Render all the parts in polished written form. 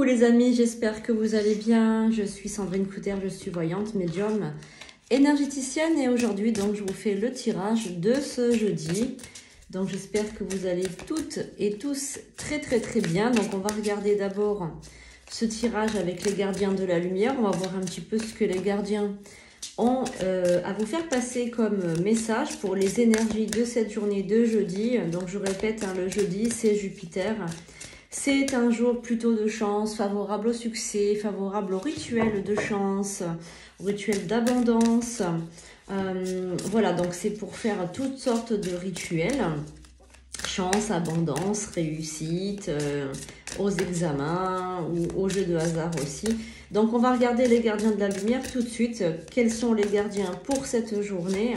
Coucou les amis, j'espère que vous allez bien. Je suis Sandrine Couder, je suis voyante, médium, énergéticienne et aujourd'hui donc je vous fais le tirage de ce jeudi. Donc j'espère que vous allez toutes et tous très bien. Donc on va regarder d'abord ce tirage avec les gardiens de la lumière. On va voir un petit peu ce que les gardiens ont à vous faire passer comme message pour les énergies de cette journée de jeudi. Donc je répète, le jeudi c'est Jupiter. C'est un jour plutôt de chance, favorable au succès, favorable au rituel de chance, au rituel d'abondance. Voilà, donc c'est pour faire toutes sortes de rituels. Chance, abondance, réussite, aux examens ou aux jeux de hasard aussi. Donc on va regarder les gardiens de la lumière tout de suite. Quels sont les gardiens pour cette journée ?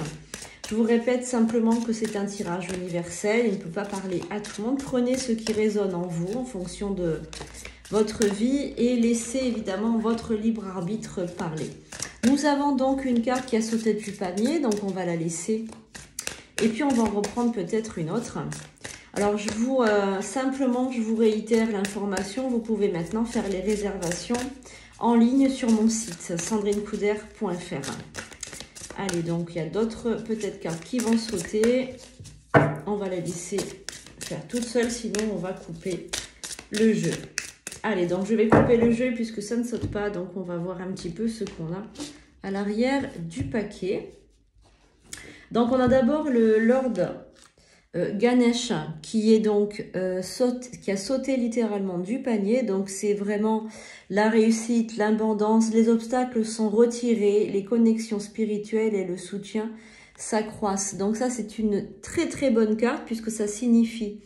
Je vous répète simplement que c'est un tirage universel, il ne peut pas parler à tout le monde. Prenez ce qui résonne en vous en fonction de votre vie et laissez évidemment votre libre arbitre parler. Nous avons donc une carte qui a sauté du panier, donc on va la laisser. Et puis on va en reprendre peut-être une autre. Alors simplement je vous réitère l'information, vous pouvez maintenant faire les réservations en ligne sur mon site sandrinecouder.fr. Allez, donc il y a d'autres peut-être cartes qui vont sauter. On va la laisser faire toute seule, sinon on va couper le jeu. Allez, donc je vais couper le jeu puisque ça ne saute pas. Donc on va voir un petit peu ce qu'on a à l'arrière du paquet. Donc on a d'abord le Lord Ganesh qui est donc qui a sauté littéralement du panier. Donc c'est vraiment la réussite, l'abondance, les obstacles sont retirés, les connexions spirituelles et le soutien s'accroissent. Donc ça c'est une très bonne carte puisque ça signifie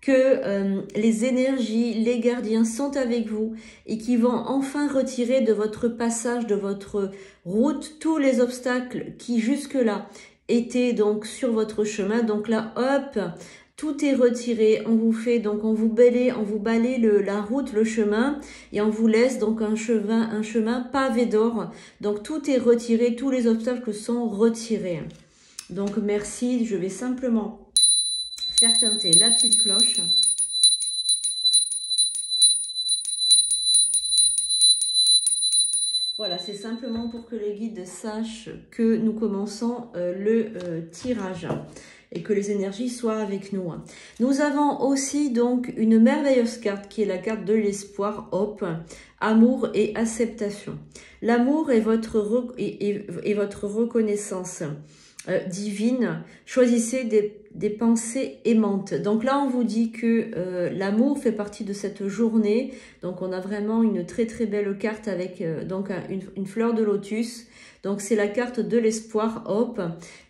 que les énergies, les gardiens sont avec vous et qui vont enfin retirer de votre passage, de votre route, tous les obstacles qui jusque-là étaient donc sur votre chemin. Donc là, hop, tout est retiré. On vous fait donc, on vous balaye la route, le chemin, et on vous laisse donc un chemin pavé d'or. Donc tout est retiré, tous les obstacles sont retirés. Donc merci. Je vais simplement faire teinter la petite cloche. Voilà, c'est simplement pour que les guides sachent que nous commençons le tirage et que les énergies soient avec nous. Nous avons aussi donc une merveilleuse carte qui est la carte de l'espoir, Hope, amour et acceptation. L'amour est votre reconnaissance divine. Choisissez des pensées aimantes. Donc là, on vous dit que l'amour fait partie de cette journée. Donc on a vraiment une très belle carte avec donc une fleur de lotus. Donc c'est la carte de l'espoir, Hope.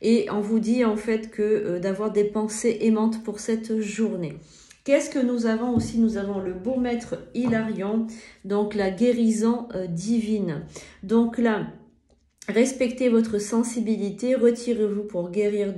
Et on vous dit en fait que d'avoir des pensées aimantes pour cette journée. Qu'est-ce que nous avons aussi? Nous avons le beau maître Hilarion, donc la guérison divine. Donc là, respectez votre sensibilité, retirez-vous pour guérir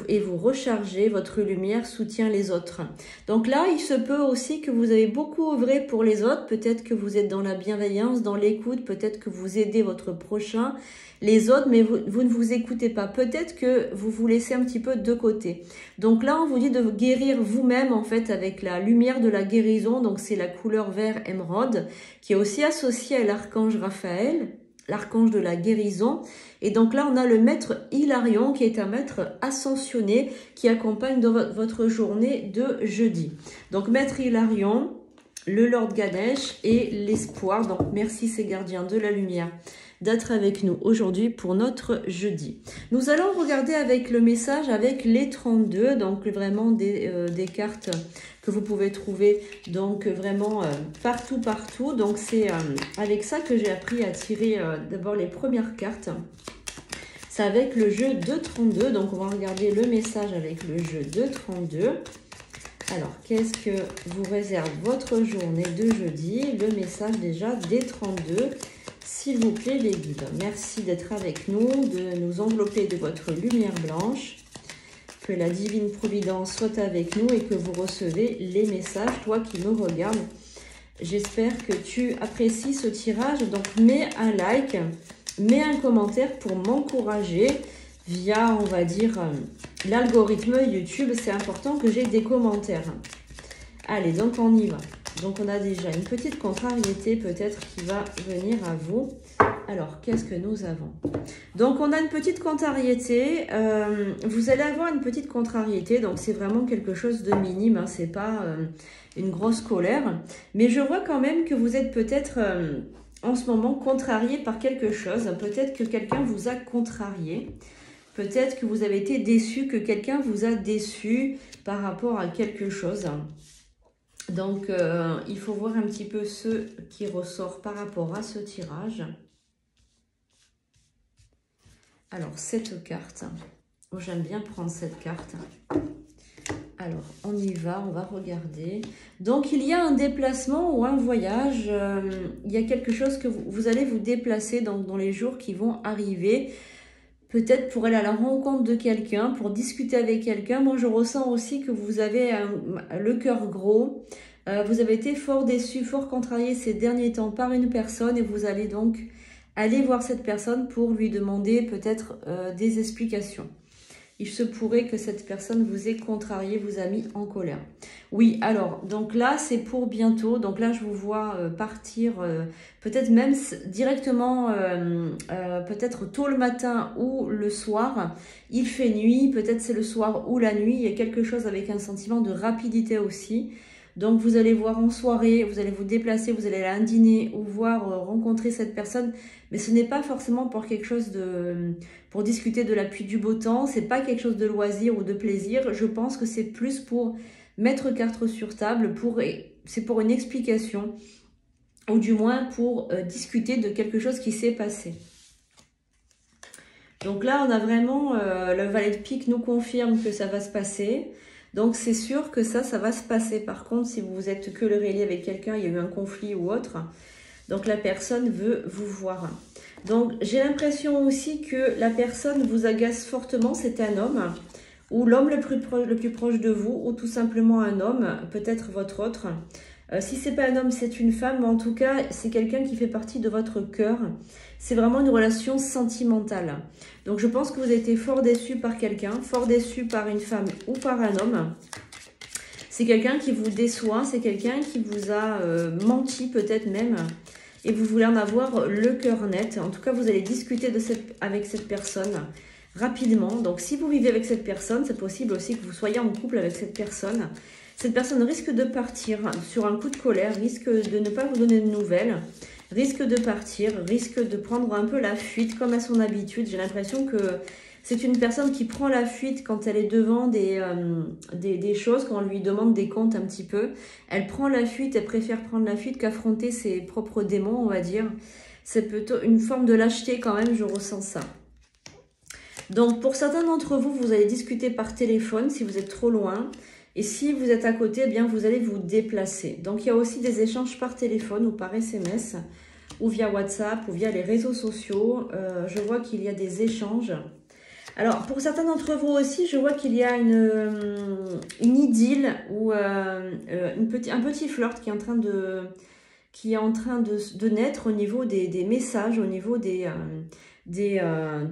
et vous recharger. Votre lumière soutient les autres. Donc là, il se peut aussi que vous avez beaucoup œuvré pour les autres. Peut-être que vous êtes dans la bienveillance, dans l'écoute. Peut-être que vous aidez votre prochain, les autres, mais vous ne vous écoutez pas. Peut-être que vous vous laissez un petit peu de côté. Donc là, on vous dit de guérir vous-même en fait avec la lumière de la guérison. Donc c'est la couleur vert émeraude qui est aussi associée à l'archange Raphaël, l'archange de la guérison. Et donc là, on a le maître Hilarion qui est un maître ascensionné qui accompagne dans votre journée de jeudi. Donc maître Hilarion, le Lord Ganesh et l'espoir. Donc merci ces gardiens de la lumière d'être avec nous aujourd'hui pour notre jeudi. Nous allons regarder avec le message avec les 32, donc vraiment des cartes que vous pouvez trouver donc vraiment partout. Donc c'est avec ça que j'ai appris à tirer d'abord les premières cartes. C'est avec le jeu de 32, donc on va regarder le message avec le jeu de 32. Alors, qu'est-ce que vous réserve votre journée de jeudi? Le message déjà des 32. S'il vous plaît, les guides, merci d'être avec nous, de nous envelopper de votre lumière blanche. Que la divine providence soit avec nous et que vous recevez les messages, toi qui nous regardes. J'espère que tu apprécies ce tirage. Donc, mets un like, mets un commentaire pour m'encourager via, on va dire, l'algorithme YouTube. C'est important que j'ai des commentaires. Allez, donc on y va. Donc, on a déjà une petite contrariété peut-être qui va venir à vous. Alors, qu'est-ce que nous avons? Donc, on a une petite contrariété. Vous allez avoir une petite contrariété. Donc, c'est vraiment quelque chose de minime. Hein, c'est pas une grosse colère. Mais je vois quand même que vous êtes peut-être en ce moment contrarié par quelque chose. Peut-être que quelqu'un vous a contrarié. Peut-être que vous avez été déçu, que quelqu'un vous a déçu par rapport à quelque chose. Donc, il faut voir un petit peu ce qui ressort par rapport à ce tirage. Alors, cette carte. Oh, j'aime bien prendre cette carte. Alors, on y va, on va regarder. Donc, il y a un déplacement ou un voyage. Il y a quelque chose que vous allez vous déplacer dans les jours qui vont arriver. Peut-être pour aller à la rencontre de quelqu'un, pour discuter avec quelqu'un. Moi, je ressens aussi que vous avez le cœur gros. Vous avez été fort déçu, fort contrarié ces derniers temps par une personne. Et vous allez donc aller voir cette personne pour lui demander peut-être des explications. Il se pourrait que cette personne vous ait contrarié, vous a mis en colère. Oui, alors, donc là, c'est pour bientôt. Donc là, je vous vois partir, peut-être même directement, peut-être tôt le matin ou le soir. Il fait nuit, peut-être c'est le soir ou la nuit. Il y a quelque chose avec un sentiment de rapidité aussi. Donc, vous allez voir en soirée, vous allez vous déplacer, vous allez aller à un dîner ou voir rencontrer cette personne. Mais ce n'est pas forcément pour quelque chose de... pour discuter de la pluie du beau temps. C'est pas quelque chose de loisir ou de plaisir. Je pense que c'est plus pour mettre carte sur table. C'est pour une explication. Ou du moins pour discuter de quelque chose qui s'est passé. Donc là, on a vraiment... le valet de pique nous confirme que ça va se passer. Donc, c'est sûr que ça va se passer. Par contre, si vous êtes que le relié avec quelqu'un, il y a eu un conflit ou autre. Donc, la personne veut vous voir. Donc, j'ai l'impression aussi que la personne vous agace fortement. C'est un homme ou l'homme le plus proche de vous ou tout simplement un homme, peut-être votre autre. Si ce n'est pas un homme, c'est une femme. Mais en tout cas, c'est quelqu'un qui fait partie de votre cœur. C'est vraiment une relation sentimentale. Donc, je pense que vous avez été fort déçu par quelqu'un, fort déçu par une femme ou par un homme. C'est quelqu'un qui vous déçoit, c'est quelqu'un qui vous a menti peut-être même. Et vous voulez en avoir le cœur net. En tout cas, vous allez discuter avec cette personne rapidement. Donc, si vous vivez avec cette personne, c'est possible aussi que vous soyez en couple avec cette personne. Cette personne risque de partir sur un coup de colère, risque de ne pas vous donner de nouvelles. Risque de partir, risque de prendre un peu la fuite comme à son habitude. J'ai l'impression que c'est une personne qui prend la fuite quand elle est devant des choses, quand on lui demande des comptes un petit peu. Elle prend la fuite, elle préfère prendre la fuite qu'affronter ses propres démons, on va dire. C'est plutôt une forme de lâcheté quand même, je ressens ça. Donc pour certains d'entre vous, vous allez discuter par téléphone si vous êtes trop loin. Et si vous êtes à côté, eh bien vous allez vous déplacer. Donc il y a aussi des échanges par téléphone ou par SMS, ou via WhatsApp, ou via les réseaux sociaux. Je vois qu'il y a des échanges. Alors pour certains d'entre vous aussi, je vois qu'il y a une idylle ou un petit flirt qui est en train de naître au niveau des messages, au niveau des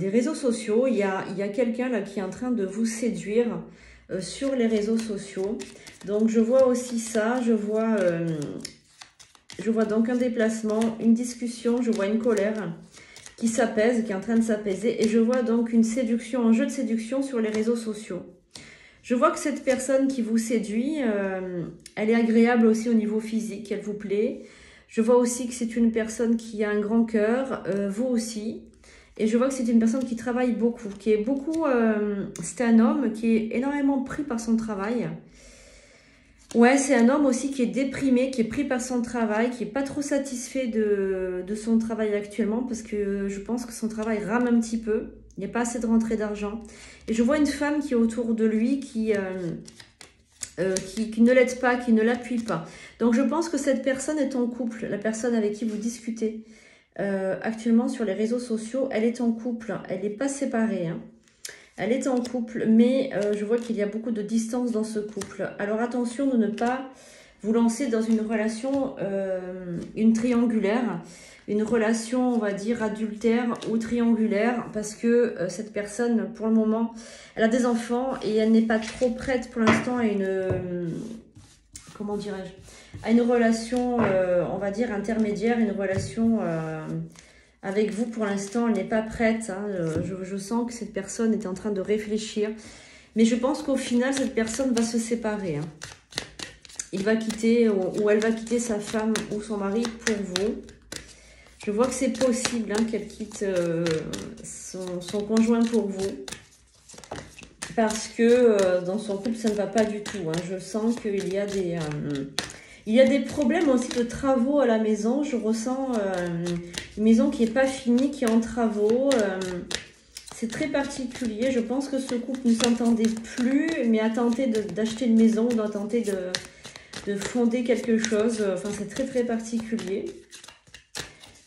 réseaux sociaux. Il y a quelqu'un là qui est en train de vous séduire sur les réseaux sociaux. Donc je vois aussi ça, je vois donc un déplacement, une discussion, je vois une colère qui s'apaise, qui est en train de s'apaiser, et je vois donc une séduction, un jeu de séduction sur les réseaux sociaux. Je vois que cette personne qui vous séduit, elle est agréable aussi au niveau physique, elle vous plaît. Je vois aussi que c'est une personne qui a un grand cœur, vous aussi. Et je vois que c'est une personne qui travaille beaucoup, qui est beaucoup... c'est un homme qui est énormément pris par son travail. Ouais, c'est un homme aussi qui est déprimé, qui est pris par son travail, qui n'est pas trop satisfait de son travail actuellement parce que je pense que son travail rame un petit peu. Il n'y a pas assez de rentrée d'argent. Et je vois une femme qui est autour de lui, qui ne l'aide pas, qui ne l'appuie pas. Donc je pense que cette personne est en couple, la personne avec qui vous discutez. Actuellement sur les réseaux sociaux, elle est en couple, elle n'est pas séparée, hein. Elle est en couple, mais je vois qu'il y a beaucoup de distance dans ce couple. Alors attention de ne pas vous lancer dans une relation, une triangulaire, une relation, on va dire, adultère ou triangulaire, parce que cette personne, pour le moment, elle a des enfants et elle n'est pas trop prête pour l'instant à une... comment dirais-je, à une relation, on va dire, intermédiaire, une relation avec vous. Pour l'instant, elle n'est pas prête. Hein. Je sens que cette personne est en train de réfléchir. Mais je pense qu'au final, cette personne va se séparer. Hein. Il va quitter ou elle va quitter sa femme ou son mari pour vous. Je vois que c'est possible hein, qu'elle quitte son conjoint pour vous. Parce que dans son couple, ça ne va pas du tout. Hein. Je sens qu'il y a des problèmes aussi de travaux à la maison. Je ressens une maison qui n'est pas finie, qui est en travaux. C'est très particulier. Je pense que ce couple ne s'entendait plus, mais a tenté d'acheter une maison ou a tenté de fonder quelque chose. Enfin, c'est très, très particulier.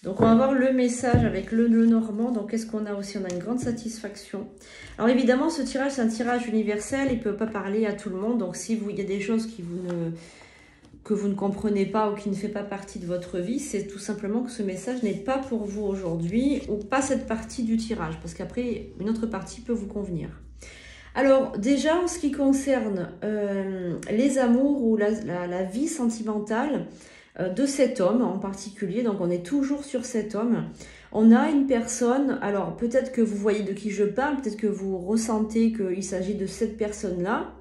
Donc, on va voir le message avec le normand. Donc, qu'est-ce qu'on a aussi? On a une grande satisfaction. Alors, évidemment, ce tirage, c'est un tirage universel. Il ne peut pas parler à tout le monde. Donc, si il y a des choses que vous ne comprenez pas ou qui ne fait pas partie de votre vie, c'est tout simplement que ce message n'est pas pour vous aujourd'hui ou pas cette partie du tirage. Parce qu'après, une autre partie peut vous convenir. Alors, déjà, en ce qui concerne les amours ou la vie sentimentale, de cet homme en particulier, donc on est toujours sur cet homme. On a une personne, alors peut-être que vous voyez de qui je parle, peut-être que vous ressentez qu'il s'agit de cette personne-là.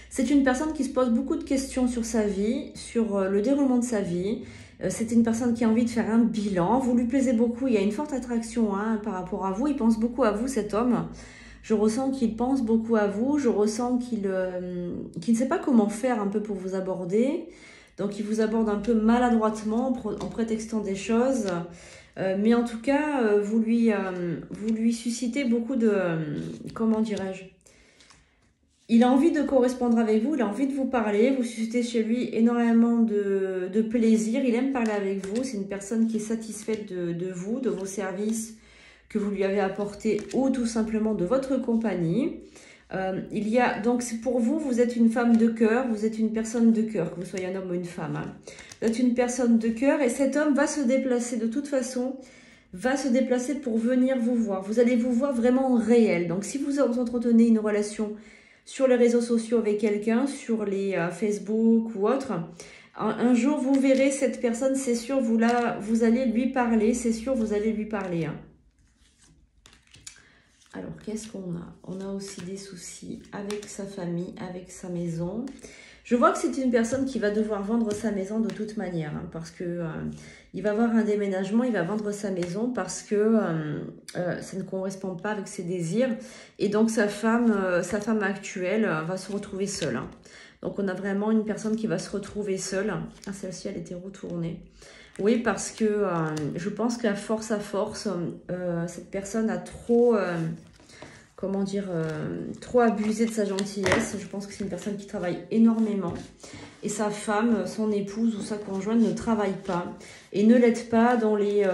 C'est une personne qui se pose beaucoup de questions sur sa vie, sur le déroulement de sa vie. C'est une personne qui a envie de faire un bilan. Vous lui plaisez beaucoup, il y a une forte attraction hein, par rapport à vous. Il pense beaucoup à vous, cet homme. Je ressens qu'il pense beaucoup à vous. Je ressens qu'il ne sait pas comment faire un peu pour vous aborder. Donc, il vous aborde un peu maladroitement en prétextant des choses. Mais en tout cas, vous lui suscitez beaucoup de... comment dirais-je? Il a envie de correspondre avec vous, il a envie de vous parler. Vous suscitez chez lui énormément de plaisir. Il aime parler avec vous. C'est une personne qui est satisfaite de vous, de vos services que vous lui avez apportés ou tout simplement de votre compagnie. Donc pour vous, vous êtes une femme de cœur, vous êtes une personne de cœur, que vous soyez un homme ou une femme. Hein. Vous êtes une personne de cœur et cet homme va se déplacer de toute façon, va se déplacer pour venir vous voir. Vous allez vous voir vraiment en réel. Donc si vous entretenez une relation sur les réseaux sociaux avec quelqu'un, sur les Facebook ou autre, un jour vous verrez cette personne, c'est sûr, vous allez lui parler, c'est sûr, vous allez lui parler. Hein. Alors, qu'est-ce qu'on a? On a aussi des soucis avec sa famille, avec sa maison. Je vois que c'est une personne qui va devoir vendre sa maison de toute manière. Hein, parce que il va avoir un déménagement, il va vendre sa maison parce que ça ne correspond pas avec ses désirs. Et donc, sa femme actuelle va se retrouver seule. Hein. Donc, on a vraiment une personne qui va se retrouver seule. Ah, celle-ci, elle était retournée. Oui, parce que je pense qu'à force cette personne a trop, comment dire, trop abusé de sa gentillesse. Je pense que c'est une personne qui travaille énormément. Et sa femme, son épouse ou sa conjointe ne travaille pas. Et ne l'aide pas dans les,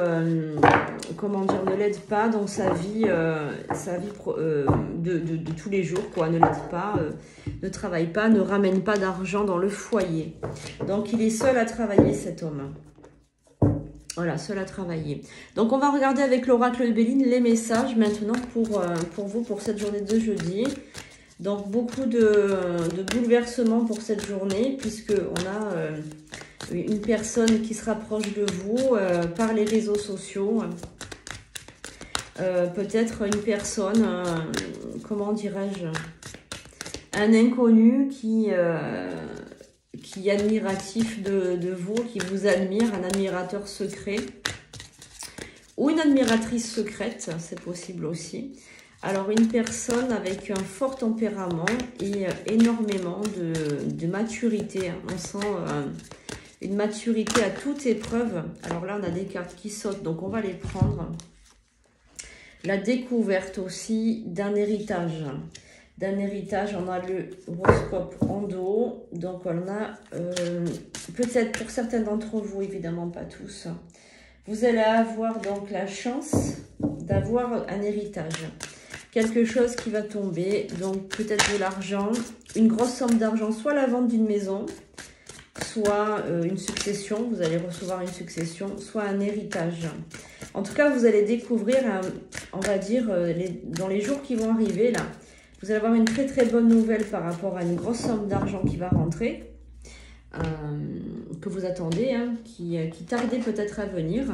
comment dire, ne l'aide pas dans sa vie de tous les jours, quoi. Ne l'aide pas, ne travaille pas, ne ramène pas d'argent dans le foyer. Donc, il est seul à travailler, cet homme. Voilà, seul à travailler. Donc, on va regarder avec l'oracle de Béline les messages maintenant pour vous, pour cette journée de jeudi. Donc, beaucoup de bouleversements pour cette journée, puisqu'on a une personne qui se rapproche de vous par les réseaux sociaux. Peut-être une personne, comment dirais-je, un inconnu qui est admiratif de vous, qui vous admire, un admirateur secret ou une admiratrice secrète, c'est possible aussi. Alors, une personne avec un fort tempérament et énormément de maturité. Hein. On sent une maturité à toute épreuve. Alors là, on a des cartes qui sautent, donc on va les prendre. La découverte aussi d'un héritage. On a le horoscope en dos. Donc, on a peut-être pour certains d'entre vous, évidemment pas tous, vous allez avoir donc la chance d'avoir un héritage. Quelque chose qui va tomber, donc peut-être de l'argent, une grosse somme d'argent, soit la vente d'une maison, soit une succession, vous allez recevoir une succession, soit un héritage. En tout cas, vous allez découvrir, on va dire, dans les jours qui vont arriver, là, vous allez avoir une très très bonne nouvelle par rapport à une grosse somme d'argent qui va rentrer. que vous attendez, hein, qui tardait peut-être à venir.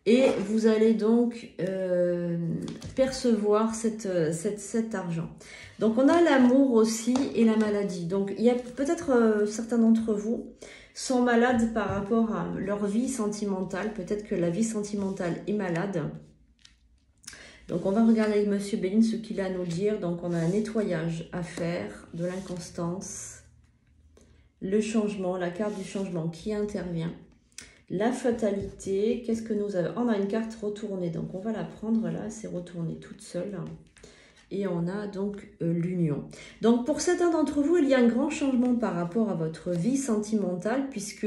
Et vous allez donc percevoir cet argent. Donc, on a l'amour aussi et la maladie. Donc, il y a peut-être certains d'entre vous sont malades par rapport à leur vie sentimentale. Peut-être que la vie sentimentale est malade. Donc, on va regarder avec Monsieur Béline ce qu'il a à nous dire. Donc, on a un nettoyage à faire, de l'inconstance, le changement, la carte du changement qui intervient. La fatalité, qu'est-ce que nous avons? On a une carte retournée, donc on va la prendre là, c'est retourné toute seule. Et on a donc l'union. Donc pour certains d'entre vous, il y a un grand changement par rapport à votre vie sentimentale, puisque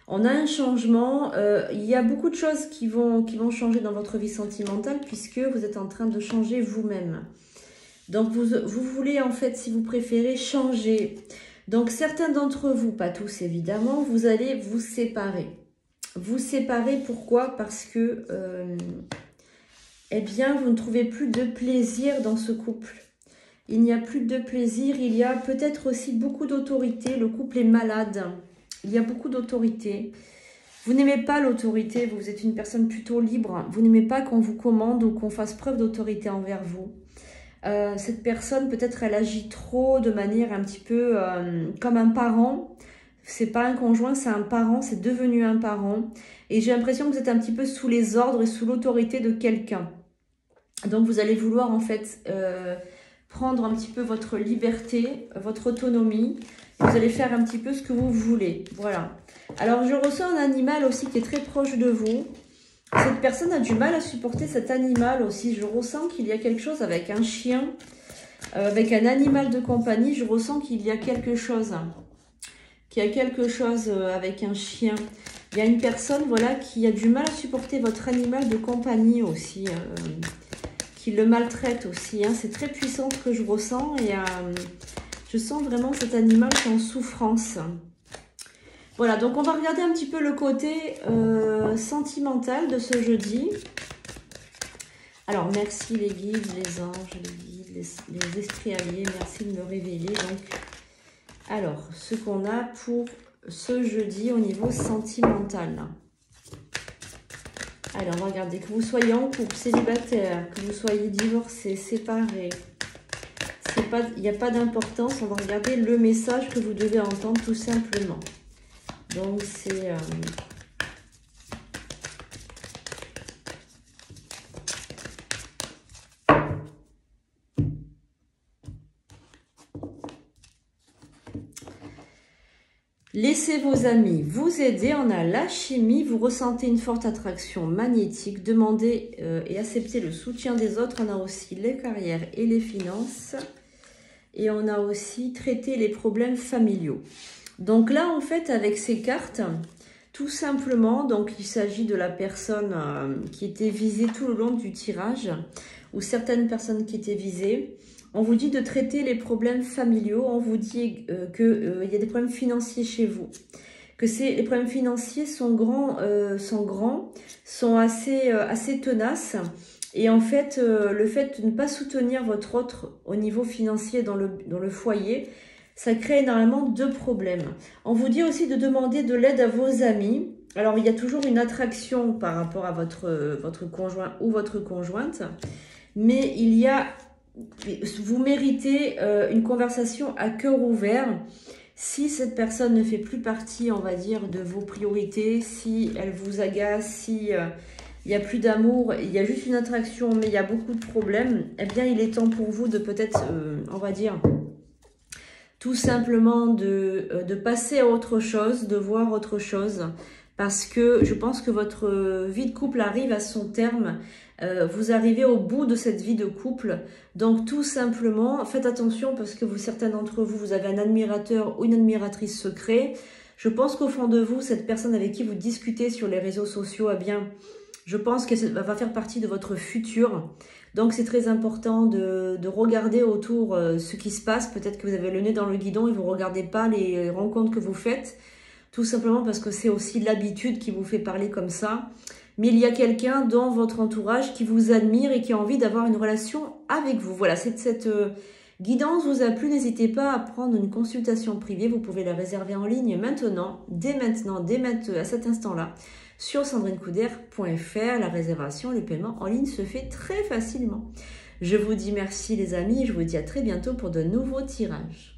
on a un changement, il y a beaucoup de choses qui vont changer dans votre vie sentimentale, puisque vous êtes en train de changer vous-même. Donc vous voulez en fait, si vous préférez, changer. Donc certains d'entre vous, pas tous évidemment, vous allez vous séparer. Vous séparez, pourquoi? Parce que, eh bien, vous ne trouvez plus de plaisir dans ce couple. Il n'y a plus de plaisir, il y a peut-être aussi beaucoup d'autorité. Le couple est malade, il y a beaucoup d'autorité. Vous n'aimez pas l'autorité, vous êtes une personne plutôt libre. Vous n'aimez pas qu'on vous commande ou qu'on fasse preuve d'autorité envers vous. Cette personne, peut-être, elle agit trop de manière un petit peu comme un parent. C'est pas un conjoint, c'est un parent, c'est devenu un parent. Et j'ai l'impression que vous êtes un petit peu sous les ordres et sous l'autorité de quelqu'un. Donc, vous allez vouloir, en fait, prendre un petit peu votre liberté, votre autonomie. Vous allez faire un petit peu ce que vous voulez. Voilà. Alors, je ressens un animal aussi qui est très proche de vous. Cette personne a du mal à supporter cet animal aussi. Je ressens qu'il y a quelque chose avec un chien, avec un animal de compagnie. Je ressens qu'il y a quelque chose. Avec un chien. Il y a une personne, voilà, qui a du mal à supporter votre animal de compagnie aussi, qui le maltraite aussi. Hein. C'est très puissant ce que je ressens et je sens vraiment cet animal qui est en souffrance. Voilà, donc on va regarder un petit peu le côté sentimental de ce jeudi. Alors, merci les guides, les anges, les guides, les esprits alliés, merci de me révéler. Donc, alors, ce qu'on a pour ce jeudi au niveau sentimental. Allez, on va regarder, que vous soyez en couple, célibataire, que vous soyez divorcé, séparé. Il n'y a pas d'importance, on va regarder le message que vous devez entendre tout simplement. Donc, c'est... Laissez vos amis vous aider, on a l'alchimie, vous ressentez une forte attraction magnétique, demandez et acceptez le soutien des autres, on a aussi les carrières et les finances, et on a aussi traité les problèmes familiaux. Donc là, en fait, avec ces cartes, tout simplement, donc il s'agit de la personne qui était visée tout le long du tirage, ou certaines personnes qui étaient visées. On vous dit de traiter les problèmes familiaux, on vous dit qu'il y a des problèmes financiers chez vous, que les problèmes financiers sont assez tenaces. Et en fait, le fait de ne pas soutenir votre autre au niveau financier dans le foyer, ça crée énormément de problèmes. On vous dit aussi de demander de l'aide à vos amis. Alors, il y a toujours une attraction par rapport à votre conjoint ou votre conjointe, mais vous méritez une conversation à cœur ouvert. Si cette personne ne fait plus partie, on va dire, de vos priorités, si elle vous agace, si il n'y a plus d'amour, il y a juste une attraction, mais il y a beaucoup de problèmes, eh bien, il est temps pour vous de peut-être, on va dire, tout simplement de passer à autre chose, de voir autre chose. Parce que je pense que votre vie de couple arrive à son terme. Vous arrivez au bout de cette vie de couple. Donc tout simplement, faites attention parce que certains d'entre vous, vous avez un admirateur ou une admiratrice secret. Je pense qu'au fond de vous, cette personne avec qui vous discutez sur les réseaux sociaux, eh bien, je pense qu'elle va faire partie de votre futur. Donc c'est très important de regarder autour ce qui se passe. Peut-être que vous avez le nez dans le guidon et vous ne regardez pas les rencontres que vous faites. Tout simplement parce que c'est aussi l'habitude qui vous fait parler comme ça. Mais il y a quelqu'un dans votre entourage qui vous admire et qui a envie d'avoir une relation avec vous. Voilà, c'est cette Guidance vous a plu, n'hésitez pas à prendre une consultation privée. Vous pouvez la réserver en ligne maintenant, dès à cet instant-là, sur sandrinecouder.fr. La réservation, le paiement en ligne se fait très facilement. Je vous dis merci les amis, je vous dis à très bientôt pour de nouveaux tirages.